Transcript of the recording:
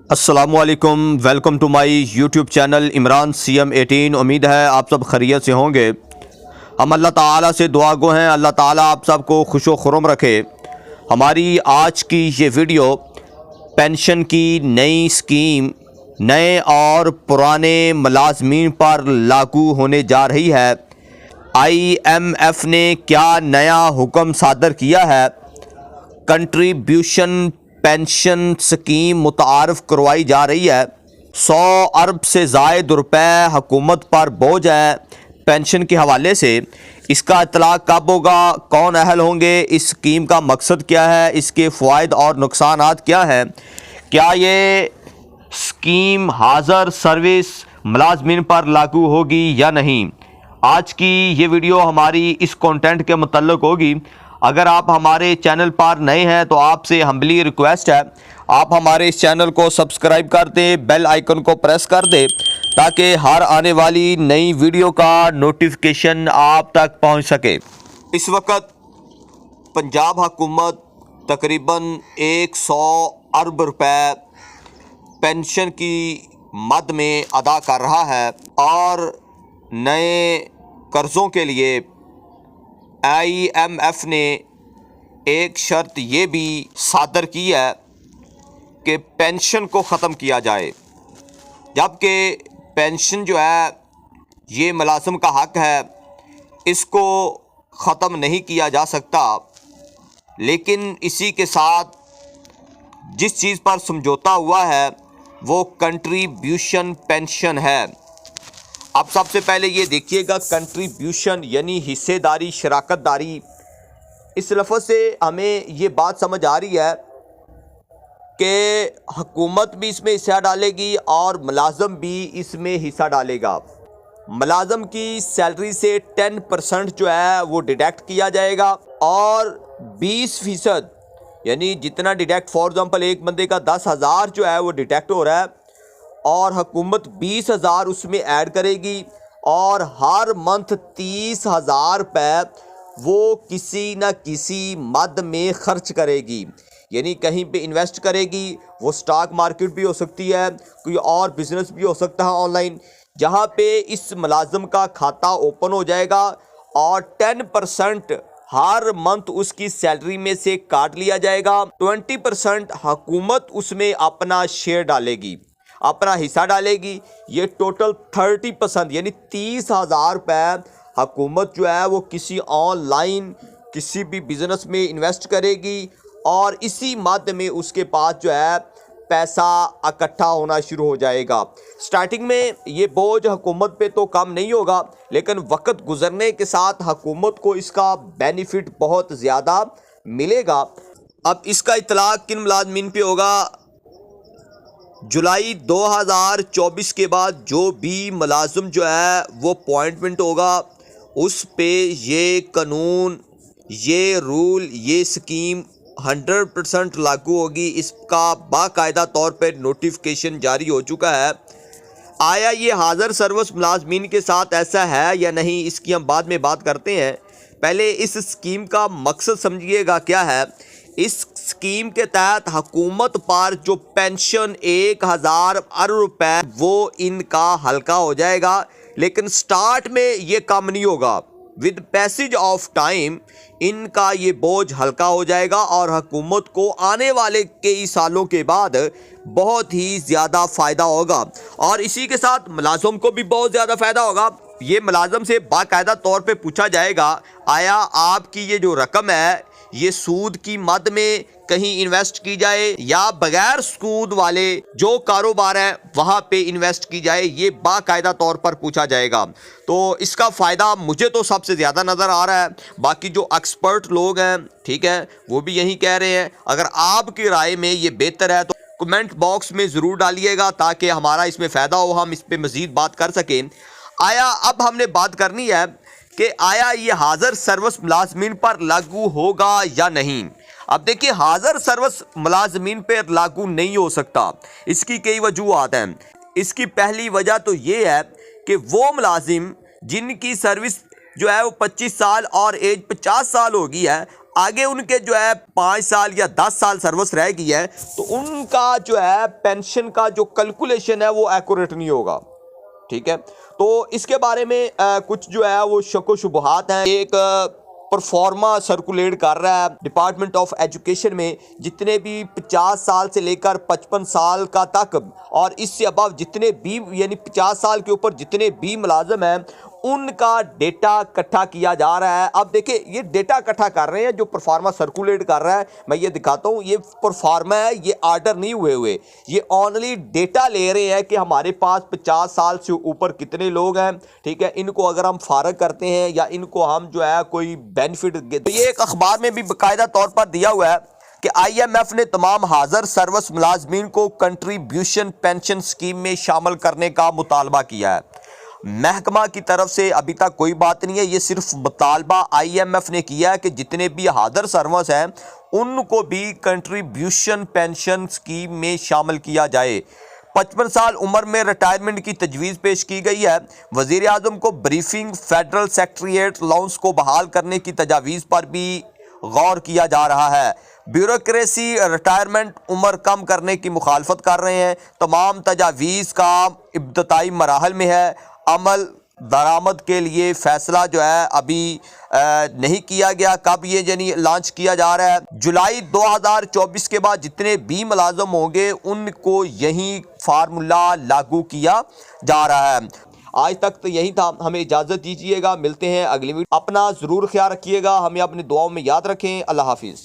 السلام علیکم، welcome to my YouTube channel Imran CM18۔ امید ہے آپ سب خیریت سے ہوں گے۔ ہم اللہ تعالیٰ سے دعا گو ہیں اللہ تعالیٰ آپ سب کو خوش و خرم رکھے۔ ہماری آج کی یہ ویڈیو پینشن کی نئی اسکیم نئے اور پرانے ملازمین پر لاگو ہونے جا رہی ہے۔ IMF نے کیا نیا حکم صادر کیا ہے؟ کنٹریبیوشن پینشن سکیم متعارف کروائی جا رہی ہے۔ 100 ارب سے زائد روپے حکومت پر بوجھ ہے پینشن کے حوالے سے۔ اس کا اطلاق کب ہوگا؟ کون اہل ہوں گے؟ اس سکیم کا مقصد کیا ہے؟ اس کے فوائد اور نقصانات کیا ہیں؟ کیا یہ سکیم حاضر سروس ملازمین پر لاگو ہوگی یا نہیں؟ آج کی یہ ویڈیو ہماری اس کنٹینٹ کے متعلق ہوگی۔ اگر آپ ہمارے چینل پر نئے ہیں تو آپ سے ہمبلی ریکویسٹ ہے آپ ہمارے اس چینل کو سبسکرائب کر دیں، بیل آئیکن کو پریس کر دیں تاکہ ہر آنے والی نئی ویڈیو کا نوٹیفیکیشن آپ تک پہنچ سکے۔ اس وقت پنجاب حکومت تقریباً 100 ارب روپے پینشن کی مد میں ادا کر رہا ہے، اور نئے قرضوں کے لیے IMF نے ایک شرط یہ بھی صادر کی ہے کہ پینشن کو ختم کیا جائے، جبکہ پینشن جو ہے یہ ملازم کا حق ہے، اس کو ختم نہیں کیا جا سکتا۔ لیکن اسی کے ساتھ جس چیز پر سمجھوتا ہوا ہے وہ کنٹریبیوشن پینشن ہے۔ اب سب سے پہلے یہ دیکھیے گا، کنٹریبیوشن یعنی حصے داری، شراکت داری۔ اس لفظ سے ہمیں یہ بات سمجھ آ رہی ہے کہ حکومت بھی اس میں حصہ ڈالے گی اور ملازم بھی اس میں حصہ ڈالے گا۔ ملازم کی سیلری سے 10% جو ہے وہ ڈیڈکٹ کیا جائے گا، اور 20% یعنی جتنا ڈیڈکٹ، فار ایگزامپل ایک بندے کا 10,000 جو ہے وہ ڈیڈکٹ ہو رہا ہے، اور حکومت 20,000 اس میں ایڈ کرے گی، اور ہر منتھ 30,000 روپے وہ کسی نہ کسی مد میں خرچ کرے گی، یعنی کہیں پہ انویسٹ کرے گی۔ وہ سٹاک مارکیٹ بھی ہو سکتی ہے، کوئی اور بزنس بھی ہو سکتا ہے آن لائن، جہاں پہ اس ملازم کا کھاتہ اوپن ہو جائے گا، اور 10% ہر منتھ اس کی سیلری میں سے کاٹ لیا جائے گا۔ 20% حکومت اس میں اپنا شیئر ڈالے گی، اپنا حصہ ڈالے گی۔ یہ ٹوٹل 30% یعنی 30,000 روپے حکومت جو ہے وہ کسی آن لائن کسی بھی بزنس میں انویسٹ کرے گی، اور اسی مد میں اس کے پاس جو ہے پیسہ اکٹھا ہونا شروع ہو جائے گا۔ سٹارٹنگ میں یہ بوجھ حکومت پہ تو کم نہیں ہوگا، لیکن وقت گزرنے کے ساتھ حکومت کو اس کا بینیفٹ بہت زیادہ ملے گا۔ اب اس کا اطلاق کن ملازمین پہ ہوگا؟ جولائی 2024 کے بعد جو بھی ملازم جو ہے وہ اپوائنٹمنٹ ہوگا، اس پہ یہ قانون، یہ رول، یہ سکیم 100% لاگو ہوگی۔ اس کا باقاعدہ طور پہ نوٹیفیکیشن جاری ہو چکا ہے۔ آیا یہ حاضر سروس ملازمین کے ساتھ ایسا ہے یا نہیں، اس کی ہم بعد میں بات کرتے ہیں۔ پہلے اس سکیم کا مقصد سمجھیے گا کیا ہے۔ اس سکیم کے تحت حکومت پر جو پینشن 1,000 ارب روپے وہ ان کا ہلکا ہو جائے گا، لیکن سٹارٹ میں یہ کم نہیں ہوگا۔ ود پیسج آف ٹائم ان کا یہ بوجھ ہلکا ہو جائے گا، اور حکومت کو آنے والے کئی سالوں کے بعد بہت ہی زیادہ فائدہ ہوگا، اور اسی کے ساتھ ملازم کو بھی بہت زیادہ فائدہ ہوگا۔ یہ ملازم سے باقاعدہ طور پہ پوچھا جائے گا، آیا آپ کی یہ جو رقم ہے یہ سود کی مد میں کہیں انویسٹ کی جائے یا بغیر سود والے جو کاروبار ہیں وہاں پہ انویسٹ کی جائے؟ یہ باقاعدہ طور پر پوچھا جائے گا۔ تو اس کا فائدہ مجھے تو سب سے زیادہ نظر آ رہا ہے۔ باقی جو ایکسپرٹ لوگ ہیں، ٹھیک ہے، وہ بھی یہی کہہ رہے ہیں۔ اگر آپ کی رائے میں یہ بہتر ہے تو کمنٹ باکس میں ضرور ڈالیے گا تاکہ ہمارا اس میں فائدہ ہو، ہم اس پہ مزید بات کر سکیں۔ اب ہم نے بات کرنی ہے کہ آیا یہ حاضر سروس ملازمین پر لاگو ہوگا یا نہیں۔ اب دیکھیے، حاضر سروس ملازمین پر لاگو نہیں ہو سکتا۔ اس کی کئی وجوہات ہیں۔ اس کی پہلی وجہ تو یہ ہے کہ وہ ملازم جن کی سروس جو ہے وہ 25 سال اور ایج 50 سال ہو گئی ہے، آگے ان کے جو ہے 5 سال یا 10 سال سروس رہ گئی ہے تو ان کا جو ہے پینشن کا جو کیلکولیشن ہے وہ ایکوریٹ نہیں ہوگا. ٹھیک ہے, تو اس کے بارے میں کچھ جو ہے وہ شک و شبہات ہیں. ایک پرفارما سرکولیٹ کر رہا ہے ڈپارٹمنٹ آف ایجوکیشن میں, جتنے بھی 50 سال سے لے کر 55 سال کا تک اور اس سے ابو جتنے بھی یعنی 50 سال کے اوپر جتنے بھی ملازم ہیں ان کا ڈیٹا اکٹھا کیا جا رہا ہے. اب دیکھیں یہ ڈیٹا اکٹھا کر رہے ہیں جو پرفارما سرکولیٹ کر رہا ہے, میں یہ دکھاتا ہوں, یہ پرفارما ہے, یہ آرڈر نہیں ہوئے, یہ اونلی ڈیٹا لے رہے ہیں کہ ہمارے پاس 50 سال سے اوپر کتنے لوگ ہیں. ٹھیک ہے, ان کو اگر ہم فارغ کرتے ہیں یا ان کو ہم جو ہے کوئی بینیفٹ, یہ ایک اخبار میں بھی باقاعدہ طور پر دیا ہوا ہے کہ آئی ایم ایف نے تمام حاضر سروس ملازمین کو کنٹریبیوشن پینشن اسکیم میں شامل کرنے کا مطالبہ کیا ہے. محکمہ کی طرف سے ابھی تک کوئی بات نہیں ہے, یہ صرف مطالبہ آئی ایم ایف نے کیا ہے کہ جتنے بھی حاضر سروس ہیں ان کو بھی کنٹریبیوشن پینشن اسکیم میں شامل کیا جائے. 55 سال عمر میں ریٹائرمنٹ کی تجویز پیش کی گئی ہے. وزیر اعظم کو بریفنگ, فیڈرل سیکریٹریٹ الاؤنس کو بحال کرنے کی تجاویز پر بھی غور کیا جا رہا ہے. بیوروکریسی ریٹائرمنٹ عمر کم کرنے کی مخالفت کر رہے ہیں. تمام تجاویز کا ابتدائی مراحل میں ہے. عمل درآمد کے لیے فیصلہ جو ہے ابھی نہیں کیا گیا, کب یہ یعنی لانچ کیا جا رہا ہے. جولائی 2024 کے بعد جتنے بھی ملازم ہوں گے ان کو یہی فارمولا لاگو کیا جا رہا ہے. آج تک تو یہی تھا, ہمیں اجازت دیجیے گا, ملتے ہیں اگلی ویڈیو. اپنا ضرور خیال رکھیے گا, ہمیں اپنی دعاؤں میں یاد رکھیں. اللہ حافظ.